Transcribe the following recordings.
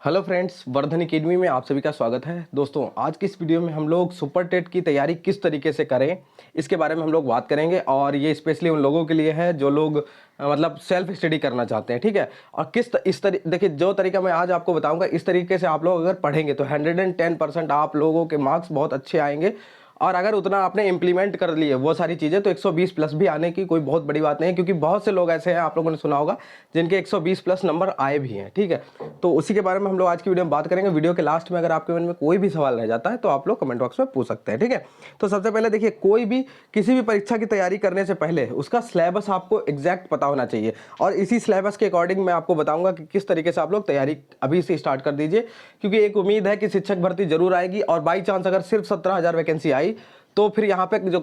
Hello friends, Vardhan academy में आप सभी का स्वागत है। दोस्तों, आज की इस वीडियो में हम लोग सुपर टेट की तैयारी किस तरीके से करें इसके बारे में हम लोग बात करेंगे। और ये स्पेशली उन लोगों के लिए है जो लोग मतलब सेल्फ स्टडी करना चाहते हैं, ठीक है। और देखिए, जो तरीका मैं आज आपको बताऊंगा, इस तरीके से आप लोग अगर पढ़ेंगे तो 110% आप लोगों के मार्क्स बहुत अच्छे आएंगे। और अगर उतना आपने इंप्लीमेंट कर लिए वो सारी चीज़ें तो 120 प्लस भी आने की कोई बहुत बड़ी बात नहीं है, क्योंकि बहुत से लोग ऐसे हैं, आप लोगों ने सुना होगा, जिनके 120 प्लस नंबर आए भी हैं, ठीक है। तो उसी के बारे में हम लोग आज की वीडियो में बात करेंगे। वीडियो के लास्ट में अगर आपके मन में कोई भी सवाल रह जाता है तो आप लोग कमेंट बॉक्स में पूछ सकते हैं, ठीक है। तो सबसे पहले देखिए, कोई भी किसी भी परीक्षा की तैयारी करने से पहले उसका सिलेबस आपको एग्जैक्ट पता होना चाहिए। और इसी सिलेबस के अकॉर्डिंग मैं आपको बताऊंगा कि किस तरीके से आप लोग तैयारी अभी से स्टार्ट कर दीजिए, क्योंकि एक उम्मीद है कि शिक्षक भर्ती जरूर आएगी। और बाई चांस अगर सिर्फ 17,000 वैकेंसी आई तो फिर यहाँ पे जो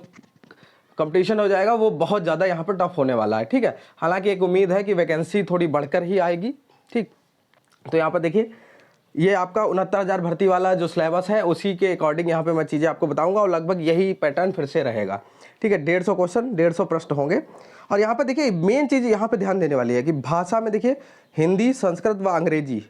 कंपटीशन हो जाएगा वो बहुत ज़्यादा यहाँ पर टफ होने वाला है, ठीक है। हालांकि एक उम्मीद है कि वैकेंसी थोड़ी बढ़कर ही आएगी, ठीक। तो यहाँ पर देखिए, ये आपका 69,000 भर्ती वाला जो सिलेबस है उसी के अकॉर्डिंग यहाँ पे मैं चीज़ें आपको बताऊंगा, और लगभग यही पैटर्न फिर से रहेगा, ठीक है। 150 क्वेश्चन, 150 प्रश्न होंगे। और यहाँ पर देखिए, मेन चीज़ यहाँ पर ध्यान देने वाली है कि भाषा में देखिए, हिंदी, संस्कृत व अंग्रेजी,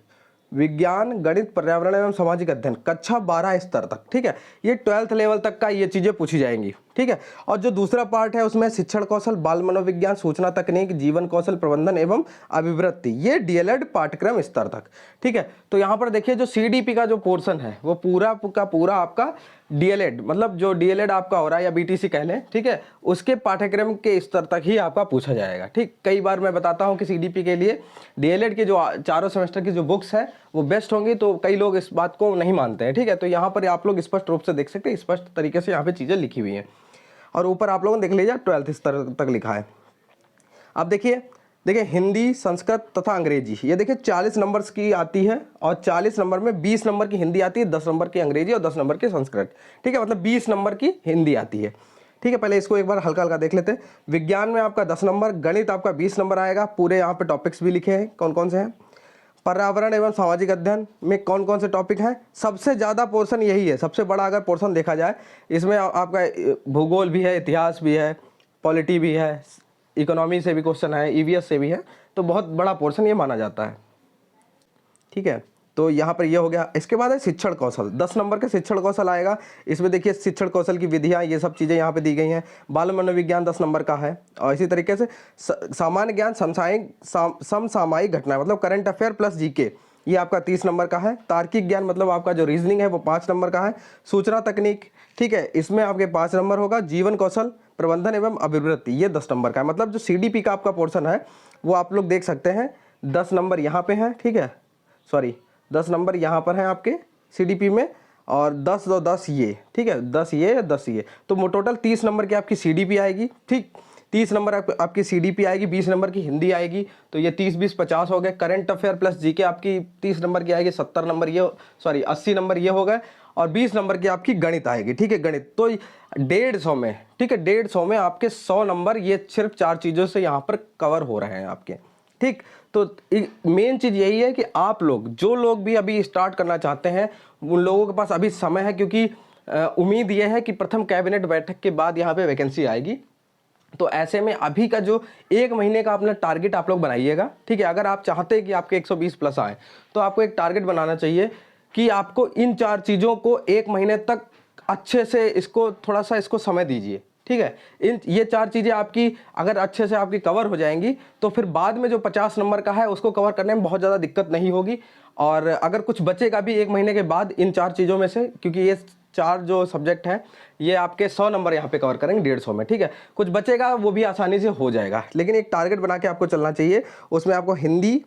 विज्ञान, गणित, पर्यावरण एवं सामाजिक अध्ययन, कक्षा 12 स्तर तक, ठीक है। ये 12th लेवल तक का ये चीज़ें पूछी जाएंगी, ठीक है। और जो दूसरा पार्ट है उसमें शिक्षण कौशल, बाल मनोविज्ञान, सूचना तकनीक, जीवन कौशल प्रबंधन एवं अभिवृत्ति, ये डीएलएड पाठ्यक्रम स्तर तक, ठीक है। तो यहाँ पर देखिए, जो सीडीपी का जो पोर्शन है वो पूरा का पूरा आपका डीएलएड, मतलब जो डीएलएड आपका हो रहा है या बीटीसी कह लें, ठीक है, उसके पाठ्यक्रम के स्तर तक ही आपका पूछा जाएगा, ठीक। कई बार मैं बताता हूँ कि सीडीपी के लिए डीएलएड के जो चारों सेमेस्टर की जो बुक्स है वो बेस्ट होंगी, तो कई लोग इस बात को नहीं मानते हैं, ठीक है। तो यहाँ पर आप लोग स्पष्ट रूप से देख सकते हैं, स्पष्ट तरीके से यहाँ पे चीज़ें लिखी हुई हैं। और ऊपर आप लोगों ने देख लीजिए 12th स्तर तक लिखा है। अब देखिए हिंदी, संस्कृत तथा अंग्रेजी, ये देखिए 40 नंबर्स की आती है, और 40 नंबर में 20 नंबर की हिंदी आती है, 10 नंबर की अंग्रेजी और 10 नंबर की संस्कृत, ठीक है। मतलब 20 नंबर की हिंदी आती है, ठीक है। पहले इसको एक बार हल्का हल्का देख लेते हैं। विज्ञान में आपका 10 नंबर, गणित आपका 20 नंबर आएगा, पूरे यहाँ पे टॉपिक्स भी लिखे हैं कौन कौन से हैं। पर्यावरण एवं सामाजिक अध्ययन में कौन कौन से टॉपिक हैं, सबसे ज़्यादा पोर्शन यही है, सबसे बड़ा अगर पोर्शन देखा जाए इसमें आपका भूगोल भी है, इतिहास भी है, पॉलिटी भी है, इकोनॉमी से भी क्वेश्चन है, ईवीएस से भी है, तो बहुत बड़ा पोर्शन ये माना जाता है, ठीक है। तो यहाँ पर ये हो गया। इसके बाद है शिक्षण कौशल, 10 नंबर का शिक्षण कौशल आएगा। इसमें देखिए शिक्षण कौशल की विधियाँ, ये सब चीज़ें यहाँ पे दी गई हैं। बाल मनोविज्ञान 10 नंबर का है। और इसी तरीके से सामान्य ज्ञान, समसामयिक घटना, मतलब करंट अफेयर प्लस जीके, ये आपका 30 नंबर का है। तार्किक ज्ञान, मतलब आपका जो रीजनिंग है वो 5 नंबर का है। सूचना तकनीक, ठीक है, इसमें आपके 5 नंबर होगा। जीवन कौशल प्रबंधन एवं अभिवृत्ति, ये 10 नंबर का है। मतलब जो सीडीपी का आपका पोर्शन है वो आप लोग देख सकते हैं, 10 नंबर यहाँ पे है, ठीक है, सॉरी 10 नंबर यहाँ पर हैं आपके सीडीपी में, और 10 और 10 ये, ठीक है, 10 ये 10 ये, तो टोटल 30 नंबर की आपकी सीडीपी आएगी, ठीक। 30 नंबर आपकी सीडीपी आएगी, 20 नंबर की हिंदी आएगी, तो ये 30 20 50 हो गए। करंट अफेयर प्लस जीके आपकी 30 नंबर की आएगी, 70 नंबर ये, सॉरी 80 नंबर ये हो गए। और 20 नंबर की आपकी गणित आएगी, ठीक है, गणित। तो 150 में, ठीक है, 150 में आपके 100 नंबर ये सिर्फ 4 चीज़ों से यहाँ पर कवर हो रहे हैं आपके, ठीक। तो मेन चीज़ यही है कि आप लोग, जो लोग भी अभी स्टार्ट करना चाहते हैं, उन लोगों के पास अभी समय है, क्योंकि उम्मीद यह है कि प्रथम कैबिनेट बैठक के बाद यहाँ पे वैकेंसी आएगी। तो ऐसे में अभी का जो 1 महीने का अपना टारगेट आप लोग बनाइएगा, ठीक है। अगर आप चाहते हैं कि आपके 120 प्लस आए तो आपको एक टारगेट बनाना चाहिए कि आपको इन 4 चीज़ों को 1 महीने तक अच्छे से इसको थोड़ा सा इसको समय दीजिए, ठीक है। ये 4 चीज़ें आपकी अगर अच्छे से आपकी कवर हो जाएंगी तो फिर बाद में जो 50 नंबर का है उसको कवर करने में बहुत ज़्यादा दिक्कत नहीं होगी। और अगर कुछ बचेगा भी 1 महीने के बाद इन 4 चीज़ों में से, क्योंकि ये 4 जो सब्जेक्ट हैं ये आपके 100 नंबर यहाँ पे कवर करेंगे 150 में, ठीक है। कुछ बचेगा वो भी आसानी से हो जाएगा, लेकिन एक टारगेट बना के आपको चलना चाहिए। उसमें आपको हिंदी,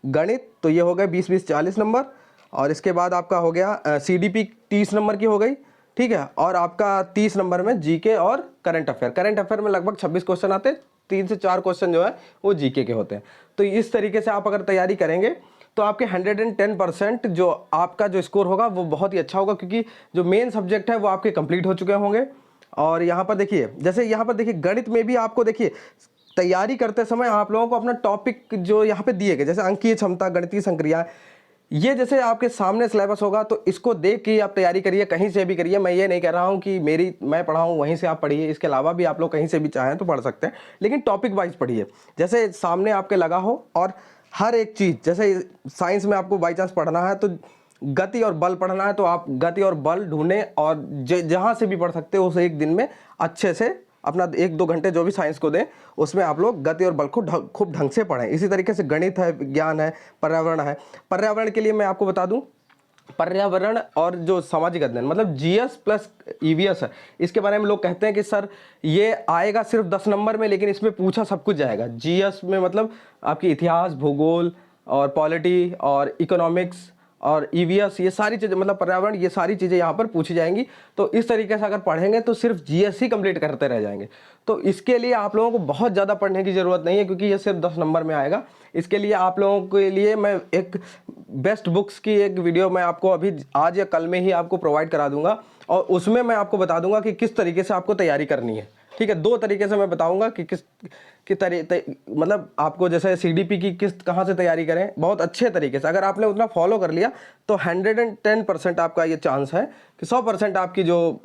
गणित, तो ये हो गए 20 40 नंबर। और इसके बाद आपका हो गया सीडीपी 30 नंबर की हो गई, ठीक है। और आपका 30 नंबर में जीके और करंट अफेयर में लगभग 26 क्वेश्चन आते हैं, 3 से 4 क्वेश्चन जो है वो जीके के होते हैं। तो इस तरीके से आप अगर तैयारी करेंगे तो आपके 110% जो आपका जो स्कोर होगा वो बहुत ही अच्छा होगा, क्योंकि जो मेन सब्जेक्ट है वो आपके कंप्लीट हो चुके होंगे। और यहाँ पर देखिए, जैसे यहाँ पर देखिए गणित में भी आपको देखिए तैयारी करते समय आप लोगों को अपना टॉपिक जो यहाँ पे दिए गए, जैसे अंकीय क्षमता, गणितीय संक्रिया, ये जैसे आपके सामने सिलेबस होगा तो इसको देख के आप तैयारी करिए, कहीं से भी करिए। मैं ये नहीं कह रहा हूँ कि मैं पढ़ाऊँ वहीं से आप पढ़िए, इसके अलावा भी आप लोग कहीं से भी चाहें तो पढ़ सकते हैं, लेकिन टॉपिक वाइज पढ़िए, जैसे सामने आपके लगा हो। और हर एक चीज़, जैसे साइंस में आपको बाई चांस पढ़ना है तो गति और बल पढ़ना है, तो आप गति और बल ढूंढें और जहाँ से भी पढ़ सकते हो उसे एक दिन में अच्छे से अपना 1-2 घंटे जो भी साइंस को दें उसमें आप लोग गति और बल को खूब ढंग से पढ़ें। इसी तरीके से गणित है, विज्ञान है, पर्यावरण है। पर्यावरण के लिए मैं आपको बता दूं, पर्यावरण और जो सामाजिक अध्ययन मतलब जीएस प्लस ईवीएस है, इसके बारे में लोग कहते हैं कि सर ये आएगा सिर्फ 10 नंबर में, लेकिन इसमें पूछा सब कुछ जाएगा। जीएस में मतलब आपकी इतिहास, भूगोल और पॉलिटी और इकोनॉमिक्स और ईवीएस, ये सारी चीज़ें मतलब पर्यावरण, ये सारी चीज़ें यहाँ पर पूछी जाएंगी। तो इस तरीके से अगर पढ़ेंगे तो सिर्फ जीएस ही कंप्लीट करते रह जाएंगे। तो इसके लिए आप लोगों को बहुत ज़्यादा पढ़ने की ज़रूरत नहीं है, क्योंकि ये सिर्फ 10 नंबर में आएगा। इसके लिए आप लोगों के लिए मैं एक बेस्ट बुक्स की एक वीडियो मैं आपको अभी आज या कल में ही आपको प्रोवाइड करा दूंगा, और उसमें मैं आपको बता दूंगा कि किस तरीके से आपको तैयारी करनी है। ठीक है, 2 तरीके से मैं बताऊंगा कि मतलब आपको जैसे सीडीपी की कहाँ से तैयारी करें बहुत अच्छे तरीके से। अगर आपने उतना फॉलो कर लिया तो 110% आपका ये चांस है कि 100% आपकी जो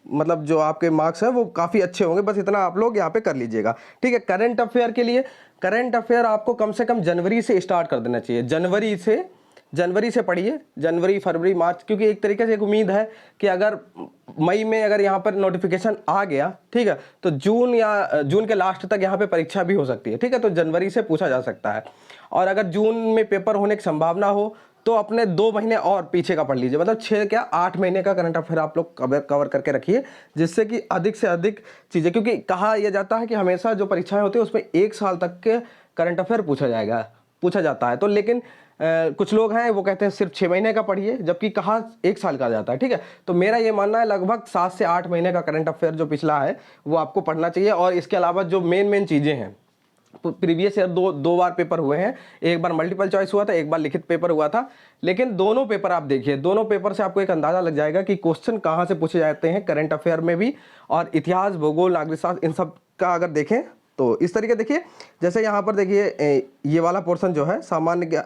मतलब जो आपके मार्क्स हैं वो काफ़ी अच्छे होंगे। बस इतना आप लोग यहाँ पे कर लीजिएगा। ठीक है, करंट अफेयर के लिए, करंट अफेयर आपको कम से कम जनवरी से स्टार्ट कर देना चाहिए। जनवरी से पढ़िए, जनवरी, फरवरी, मार्च, क्योंकि एक तरीके से एक उम्मीद है कि अगर मई में अगर यहाँ पर नोटिफिकेशन आ गया, ठीक है, तो जून या जून के लास्ट तक यहाँ पे परीक्षा भी हो सकती है। ठीक है, तो जनवरी से पूछा जा सकता है। और अगर जून में पेपर होने की संभावना हो तो अपने 2 महीने और पीछे का पढ़ लीजिए, मतलब 6 क्या 8 महीने का करंट अफेयर आप लोग कवर करके रखिए, जिससे कि अधिक से अधिक चीज़ें, क्योंकि कहा यह जाता है कि हमेशा जो परीक्षाएं होती है उसमें 1 साल तक के करंट अफेयर पूछा जाता है। तो लेकिन कुछ लोग हैं वो कहते हैं सिर्फ 6 महीने का पढ़िए, जबकि कहा 1 साल का जाता है। ठीक है, तो मेरा ये मानना है लगभग 7 से 8 महीने का करंट अफेयर जो पिछला है वो आपको पढ़ना चाहिए। और इसके अलावा जो मेन चीज़ें हैं, प्रीवियस ईयर दो बार पेपर हुए हैं, एक बार मल्टीपल चॉइस हुआ था, एक बार लिखित पेपर हुआ था, लेकिन दोनों पेपर आप देखिए, दोनों पेपर से आपको एक अंदाजा लग जाएगा कि क्वेश्चन कहाँ से पूछे जाते हैं करंट अफेयर में भी। और इतिहास, भूगोल, नागरिक शास्त्र, इन सब का अगर देखें तो इस तरीके देखिए, जैसे यहाँ पर देखिए ये वाला पोर्शन जो है सामान्य,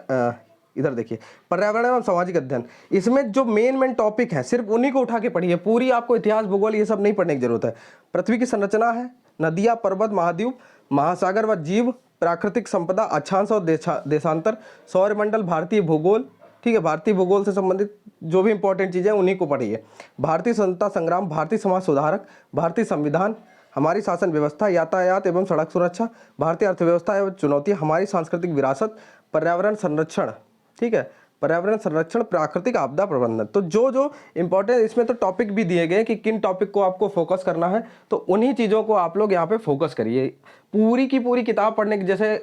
इधर देखिए पर्यावरण एवं सामाजिक अध्ययन, इसमें जो मेन टॉपिक है सिर्फ उन्हीं को उठा के पढ़िए। पूरी आपको इतिहास, भूगोल ये सब नहीं पढ़ने की जरूरत है। पृथ्वी की संरचना है, नदियाँ, पर्वत, महाद्वीप, महासागर व जीव, प्राकृतिक संपदा, अक्षांश और देशांतर, सौरमंडल, भारतीय भूगोल। ठीक है, भारतीय भूगोल से संबंधित जो भी इंपॉर्टेंट चीज़ें हैं उन्हीं को पढ़िए। भारतीय स्वतंत्रता संग्राम, भारतीय समाज सुधारक, भारतीय संविधान, हमारी शासन व्यवस्था, यातायात एवं सड़क सुरक्षा, भारतीय अर्थव्यवस्था एवं चुनौतियाँ, हमारी सांस्कृतिक विरासत, पर्यावरण संरक्षण। ठीक है, पर्यावरण संरक्षण, प्राकृतिक आपदा प्रबंधन। तो जो इंपॉर्टेंट इसमें तो टॉपिक भी दिए गए कि किन टॉपिक को आपको फोकस करना है, तो उन्हीं चीज़ों को आप लोग यहाँ पे फोकस करिए। पूरी की पूरी किताब पढ़ने की, जैसे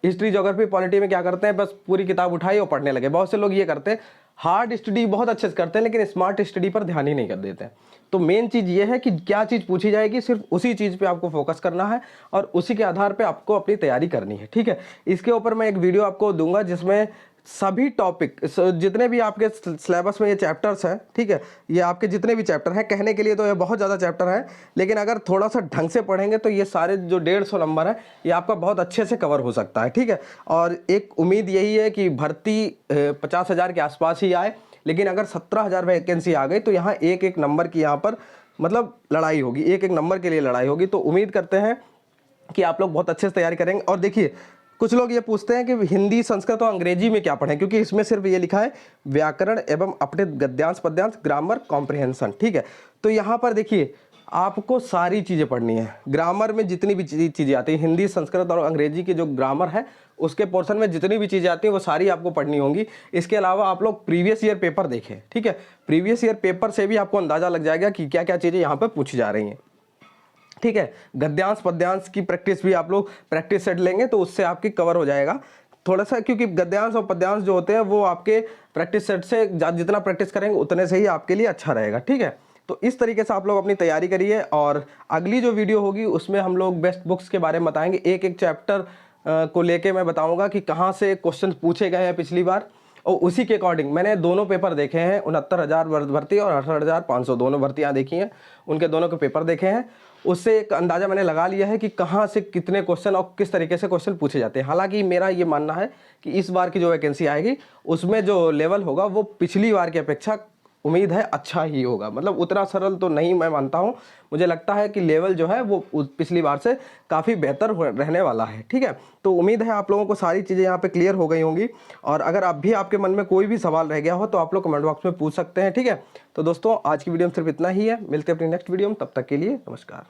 हिस्ट्री, ज्योग्राफी, पॉलिटी में क्या करते हैं, बस पूरी किताब उठाई और पढ़ने लगे। बहुत से लोग ये करते हैं, हार्ड स्टडी बहुत अच्छे से करते हैं लेकिन स्मार्ट स्टडी पर ध्यान ही नहीं कर देते। तो मेन चीज़ ये है कि क्या चीज़ पूछी जाएगी, सिर्फ उसी चीज़ पे आपको फोकस करना है और उसी के आधार पे आपको अपनी तैयारी करनी है। ठीक है, इसके ऊपर मैं एक वीडियो आपको दूंगा जिसमें सभी टॉपिक, जितने भी आपके सिलेबस में ये चैप्टर्स हैं, ठीक है, ये आपके जितने भी चैप्टर हैं, कहने के लिए तो ये बहुत ज़्यादा चैप्टर हैं, लेकिन अगर थोड़ा सा ढंग से पढ़ेंगे तो ये सारे जो 150 नंबर है ये आपका बहुत अच्छे से कवर हो सकता है। ठीक है, और एक उम्मीद यही है कि भर्ती 50,000 के आसपास ही आए, लेकिन अगर 17,000 वैकेंसी आ गई तो यहाँ एक नंबर की यहाँ पर मतलब लड़ाई होगी, एक नंबर के लिए लड़ाई होगी। तो उम्मीद करते हैं कि आप लोग बहुत अच्छे से तैयारी करेंगे। और देखिए, कुछ लोग ये पूछते हैं कि हिंदी, संस्कृत और अंग्रेजी में क्या पढ़ें, क्योंकि इसमें सिर्फ ये लिखा है व्याकरण एवं अपने गद्यांश, पद्यांश, ग्रामर, कॉम्प्रिहेंशन। ठीक है, तो यहाँ पर देखिए आपको सारी चीज़ें पढ़नी है। ग्रामर में जितनी भी चीज़ें आती हैं, हिंदी, संस्कृत और अंग्रेजी की जो ग्रामर है उसके पोर्शन में जितनी भी चीज़ें आती हैं वो सारी आपको पढ़नी होंगी। इसके अलावा आप लोग प्रीवियस ईयर पेपर देखें। ठीक है, प्रीवियस ईयर पेपर से भी आपको अंदाज़ा लग जाएगा कि क्या क्या चीज़ें यहाँ पर पूछी जा रही हैं। ठीक है, गद्यांश, पद्यांश की प्रैक्टिस भी आप लोग प्रैक्टिस सेट लेंगे तो उससे आपकी कवर हो जाएगा थोड़ा सा, क्योंकि गद्यांश और पद्यांश जो होते हैं वो आपके प्रैक्टिस सेट से जितना प्रैक्टिस करेंगे उतने से ही आपके लिए अच्छा रहेगा। ठीक है, तो इस तरीके से आप लोग अपनी तैयारी करिए। और अगली जो वीडियो होगी उसमें हम लोग बेस्ट बुक्स के बारे में बताएंगे, एक चैप्टर को लेके मैं बताऊंगा कि कहाँ से क्वेश्चन पूछे गए हैं पिछली बार, और उसी के अकॉर्डिंग मैंने दोनों पेपर देखे हैं, 69,000 भर्ती और 68,500 दोनों भर्तियाँ देखी हैं, उनके दोनों के पेपर देखे हैं। उससे एक अंदाज़ा मैंने लगा लिया है कि कहाँ से कितने क्वेश्चन और किस तरीके से क्वेश्चन पूछे जाते हैं। हालांकि मेरा ये मानना है कि इस बार की जो वैकेंसी आएगी उसमें जो लेवल होगा वो पिछली बार की अपेक्षा उम्मीद है अच्छा ही होगा। मतलब उतना सरल तो नहीं मैं मानता हूँ, मुझे लगता है कि लेवल जो है वो पिछली बार से काफ़ी बेहतर रहने वाला है। ठीक है, तो उम्मीद है आप लोगों को सारी चीज़ें यहाँ पे क्लियर हो गई होंगी। और अगर अब भी आपके मन में कोई भी सवाल रह गया हो तो आप लोग कमेंट बॉक्स में पूछ सकते हैं। ठीक है, तो दोस्तों आज की वीडियो में सिर्फ इतना ही है, मिलते हैं अपनी नेक्स्ट वीडियो में, तब तक के लिए नमस्कार।